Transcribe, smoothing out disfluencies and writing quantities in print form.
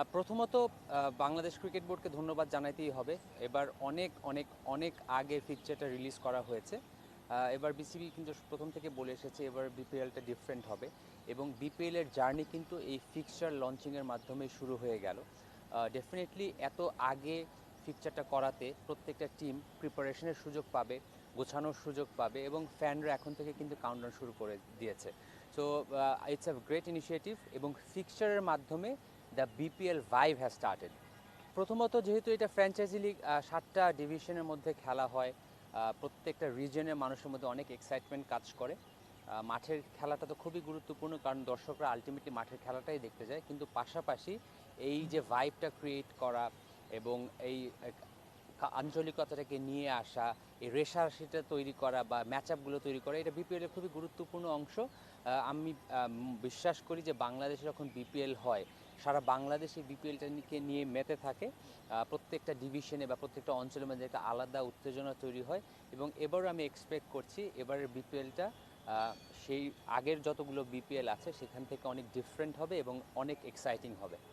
প্রথমত বাংলাদেশ ক্রিকেট বোর্ডকে ধন্যবাদ জানাইতেই হবে। এবার অনেক অনেক অনেক আগে ফিকচারটা রিলিজ করা হয়েছে। এবার বিসিবি কিন্তু প্রথম থেকে বলে এসেছে এবার বিপিএলটা ডিফারেন্ট হবে এবং বিপিএলের জার্নি কিন্তু এই ফিকচার লঞ্চিংয়ের মাধ্যমে শুরু হয়ে গেল। ডেফিনেটলি এত আগে ফিকচারটা করাতে প্রত্যেকটা টিম প্রিপারেশনের সুযোগ পাবে, গোছানোর সুযোগ পাবে এবং ফ্যানরা এখন থেকে কিন্তু কাউন্টডাউন শুরু করে দিয়েছে। So it's a great initiative এবং ফিকচারের মাধ্যমে the BPL vibe has started. প্রথমত যেহেতু এটা ফ্র্যাঞ্চাইজি লিগ, 7টা ডিভিশনের মধ্যে খেলা হয়, প্রত্যেকটা রিজনের মানুষের মধ্যে অনেক এক্সাইটমেন্ট কাজ করে। মাঠের খেলাটা তো খুবই গুরুত্বপূর্ণ, কারণ দর্শকরা আলটিমেটলি মাঠের খেলাটাই দেখতে যায়, কিন্তু পাশাপাশি এই যে ভাইবটা ক্রিয়েট করা এবং এই আঞ্চলিকতাটাকে নিয়ে আসা, এই রেশারেশিটা তৈরি করা বা ম্যাচ আপগুলো তৈরি করা, এটা বিপিএলের খুবই গুরুত্বপূর্ণ অংশ। আমি বিশ্বাস করি যে বাংলাদেশে যখন বিপিএল হয়, সারা বাংলাদেশ এই বিপিএলটাকে নিয়ে মেতে থাকে। প্রত্যেকটা ডিভিশনে বা প্রত্যেকটা অঞ্চলের মধ্যে একটা আলাদা উত্তেজনা তৈরি হয় এবং এবারও আমি এক্সপেক্ট করছি এবারের বিপিএলটা সেই আগের যতগুলো বিপিএল আছে সেখান থেকে অনেক ডিফারেন্ট হবে এবং অনেক এক্সাইটিং হবে।